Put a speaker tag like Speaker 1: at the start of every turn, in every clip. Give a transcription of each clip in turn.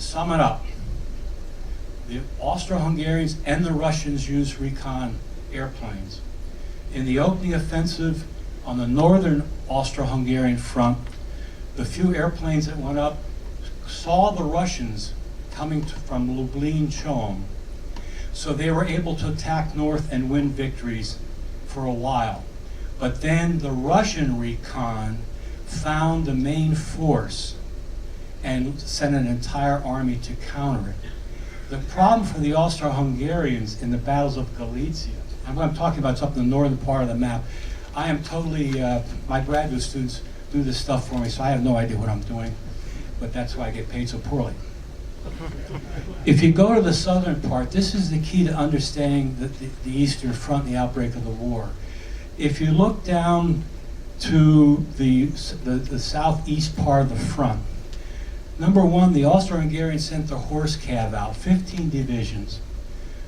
Speaker 1: To sum it up, the Austro-Hungarians and the Russians used recon airplanes. In the opening offensive on the northern Austro-Hungarian front, the few airplanes that went up saw the Russians coming from Lublin-Chom, so they were able to attack north and win victories for a while. But then the Russian recon found the main force and sent an entire army to counter it. The problem for the Austro-Hungarians in the battles of Galicia, and what I'm talking about is up in the northern part of the map. I am totally, my graduate students do this stuff for me, so I have no idea what I'm doing, but that's why I get paid so poorly. If you go to the southern part, this is the key to understanding the Eastern Front and the outbreak of the war. If you look down to the southeast part of the front, number one, the Austro-Hungarians sent their horse cav out, 15 divisions,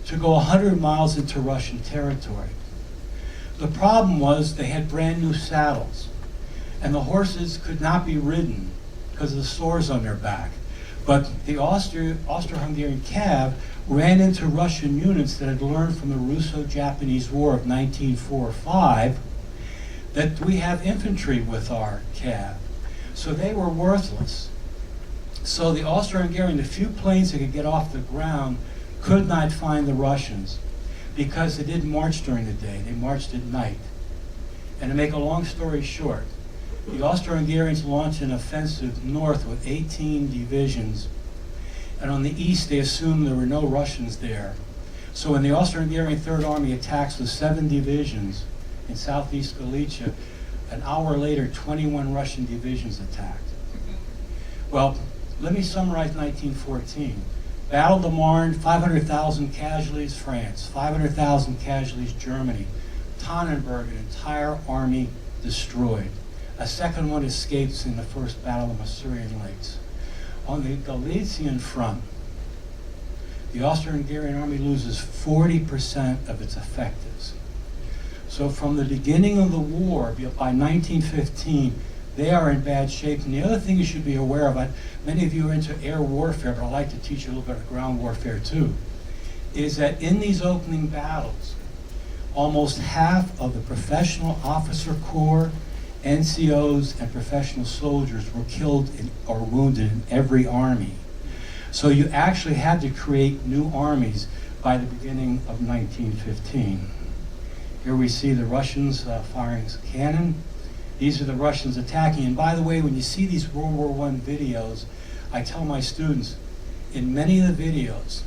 Speaker 1: to go 100 miles into Russian territory. The problem was they had brand new saddles, and the horses could not be ridden because of the sores on their back. But the Austro-Hungarian cav ran into Russian units that had learned from the Russo-Japanese War of 1945 that we have infantry with our cav. So they were worthless. So the Austro-Hungarian, the few planes that could get off the ground, could not find the Russians because they didn't march during the day, they marched at night. And to make a long story short, the Austro-Hungarians launched an offensive north with 18 divisions, and on the east they assumed there were no Russians there. So when the Austro-Hungarian Third Army attacks with 7 divisions in southeast Galicia, an hour later 21 Russian divisions attacked. Well, let me summarize 1914. Battle of the Marne, 500,000 casualties France, 500,000 casualties Germany. Tannenberg, an entire army destroyed. A second one escapes in the first battle of the Masurian Lakes. On the Galician front, the Austro-Hungarian army loses 40% of its effectives. So from the beginning of the war, by 1915, they are in bad shape. And the other thing you should be aware of, many of you are into air warfare, but I'd like to teach you a little bit of ground warfare too, is that in these opening battles, almost half of the professional officer corps, NCOs, and professional soldiers were killed or wounded in every army. So you actually had to create new armies by the beginning of 1915. Here we see the Russians firing cannon. These are the Russians attacking. And by the way, when you see these World War I videos, I tell my students, in many of the videos,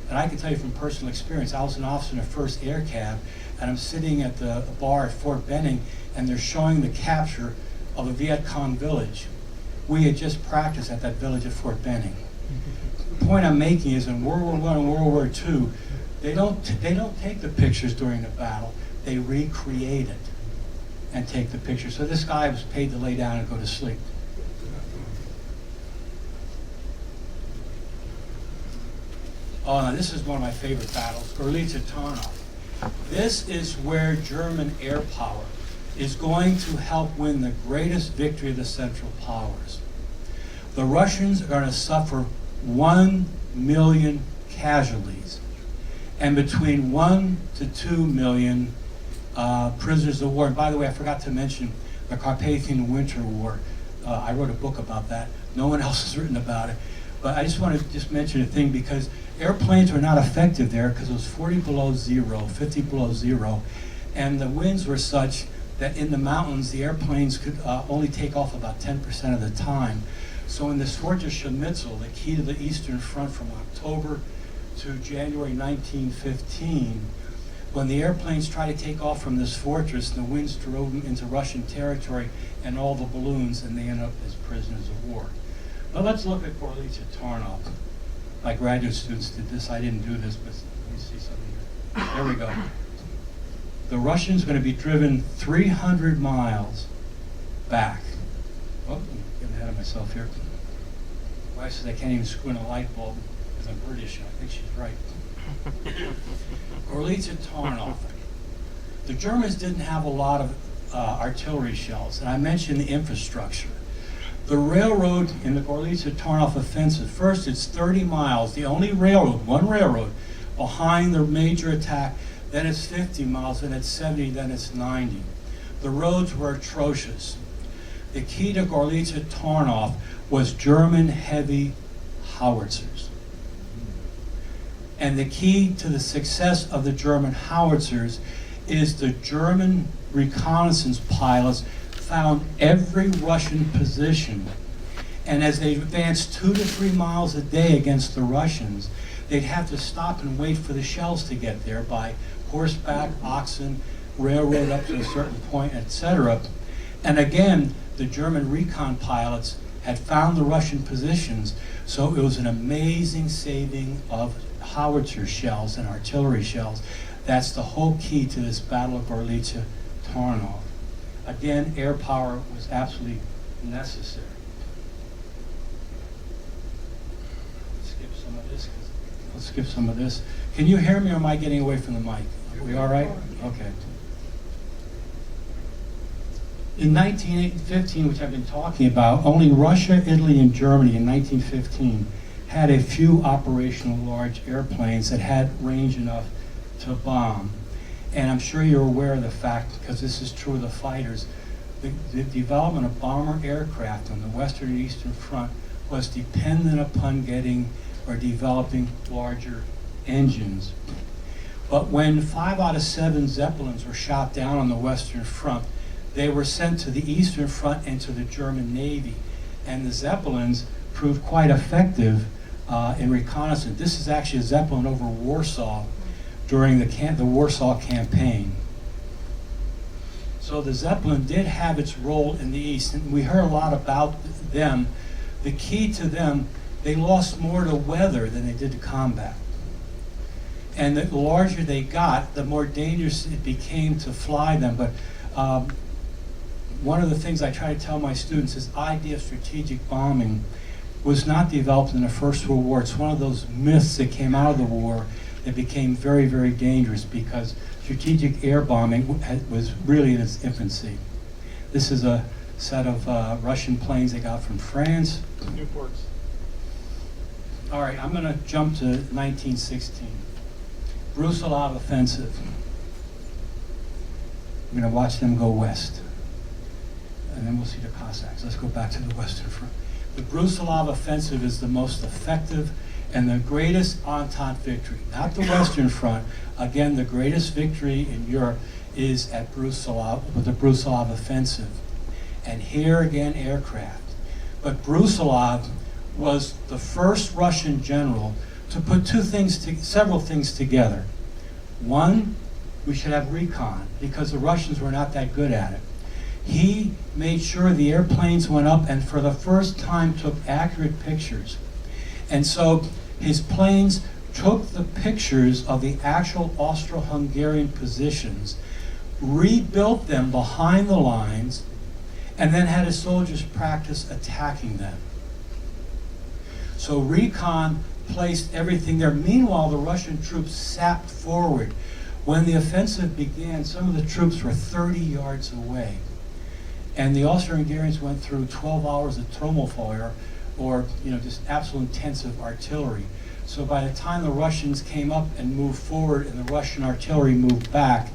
Speaker 1: and I can tell you from personal experience, I was an officer in the 1st Air Cav, and I'm sitting at the bar at Fort Benning, and they're showing the capture of a Viet Cong village. We had just practiced at that village at Fort Benning. The point I'm making is in World War I and World War II, they don't take the pictures during the battle, they recreate it and take the picture. So this guy was paid to lay down and go to sleep. Oh, now this is one of my favorite battles, Gorlice Tarnov. This is where German air power is going to help win the greatest victory of the Central Powers. The Russians are going to suffer 1 million casualties and between 1 to 2 million prisoners of war. And by the way, I forgot to mention the Carpathian Winter War. I wrote a book about that. No one else has written about it. But I just want to mention a thing, because airplanes were not effective there because it was 40 below zero, 50 below zero, and the winds were such that in the mountains the airplanes could only take off about 10% of the time. So in this Fortress Scharmützel, the key to the Eastern Front from October to January 1915, when the airplanes tried to take off from this fortress, the winds drove them into Russian territory and all the balloons, and they ended up as prisoners of war. But let's look at Gorlice Tarnov. My graduate students did this. I didn't do this, but let me see something here. There we go. The Russians are going to be driven 300 miles back. Oh, I'm getting ahead of myself here. My wife says I can't even screw in a light bulb because I'm British, and I think she's right. Gorlice Tarnov. The Germans didn't have a lot of artillery shells, and I mentioned the infrastructure. The railroad in the Gorlice-Tarnow offensive, first it's 30 miles, the only railroad, one railroad, behind the major attack, then it's 50 miles, then it's 70, then it's 90. The roads were atrocious. The key to Gorlice-Tarnow was German heavy howitzers. And the key to the success of the German howitzers is the German reconnaissance pilots found every Russian position, and as they advanced 2 to 3 miles a day against the Russians, they'd have to stop and wait for the shells to get there by horseback, oxen, railroad up to a certain point, etc. And again, the German recon pilots had found the Russian positions, so it was an amazing saving of howitzer shells and artillery shells. That's the whole key to this Battle of Gorlice-Tarnow. Again, air power was absolutely necessary. Let's skip some of this. Can you hear me, or am I getting away from the mic? Are we all right? Okay. In 1915, which I've been talking about, only Russia, Italy, and Germany in 1915 had a few operational large airplanes that had range enough to bomb. And I'm sure you're aware of the fact, because this is true of the fighters, the development of bomber aircraft on the Western and Eastern Front was dependent upon getting or developing larger engines. But when 5 out of 7 Zeppelins were shot down on the Western Front, they were sent to the Eastern Front and to the German Navy. And the Zeppelins proved quite effective in reconnaissance. This is actually a Zeppelin over Warsaw during the Warsaw campaign. So the Zeppelin did have its role in the East, and we heard a lot about them. The key to them, they lost more to weather than they did to combat. And the larger they got, the more dangerous it became to fly them. But one of the things I try to tell my students is the idea of strategic bombing was not developed in the First World War. It's one of those myths that came out of the war that became very, very dangerous, because strategic air bombing was really in its infancy. This is a set of Russian planes they got from France.
Speaker 2: Newports.
Speaker 1: All right, I'm going to jump to 1916. Brusilov offensive. We're going to watch them go west. And then we'll see the Cossacks. Let's go back to the Western Front. The Brusilov offensive is the most effective and the greatest Entente victory. Not the Western Front. Again, the greatest victory in Europe is at Brusilov, with the Brusilov offensive. And here again, aircraft. But Brusilov was the first Russian general to put several things together. One, we should have recon, because the Russians were not that good at it. He made sure the airplanes went up and for the first time took accurate pictures. And so his planes took the pictures of the actual Austro-Hungarian positions, rebuilt them behind the lines, and then had his soldiers practice attacking them. So recon placed everything there. Meanwhile, the Russian troops sapped forward. When the offensive began, some of the troops were 30 yards away. And the Austro-Hungarians went through 12 hours of Trommelfeuer, or just absolute intensive artillery. So by the time the Russians came up and moved forward and the Russian artillery moved back,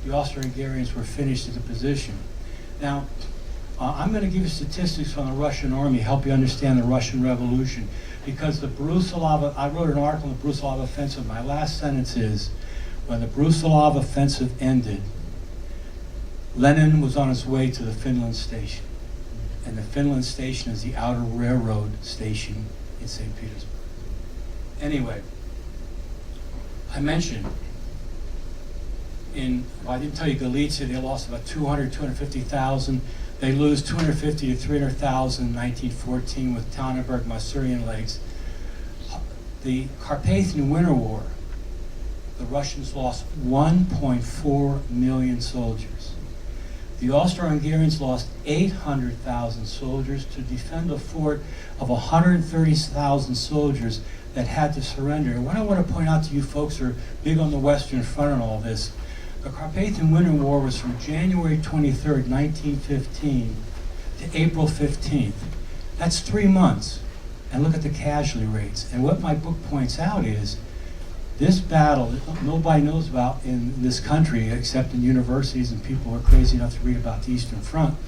Speaker 1: the Austro-Hungarians were finished at the position. Now, I'm going to give you statistics from the Russian army, help you understand the Russian Revolution, because the Brusilov, I wrote an article on the Brusilov offensive. My last sentence is, when the Brusilov offensive ended, Lenin was on his way to the Finland station. And the Finland station is the outer railroad station in St. Petersburg. Anyway, I mentioned I didn't tell you Galicia, they lost about 250,000. They lose 250 to 300,000 in 1914 with Tannenberg, Masurian Lakes. The Carpathian Winter War, the Russians lost 1.4 million soldiers. The Austro-Hungarians lost 800,000 soldiers to defend a fort of 130,000 soldiers that had to surrender. And what I want to point out to you folks who are big on the Western Front and all this, the Carpathian Winter War was from January 23rd, 1915 to April 15th. That's 3 months. And look at the casualty rates. And what my book points out is this battle that nobody knows about in this country except in universities and people who are crazy enough to read about the Eastern Front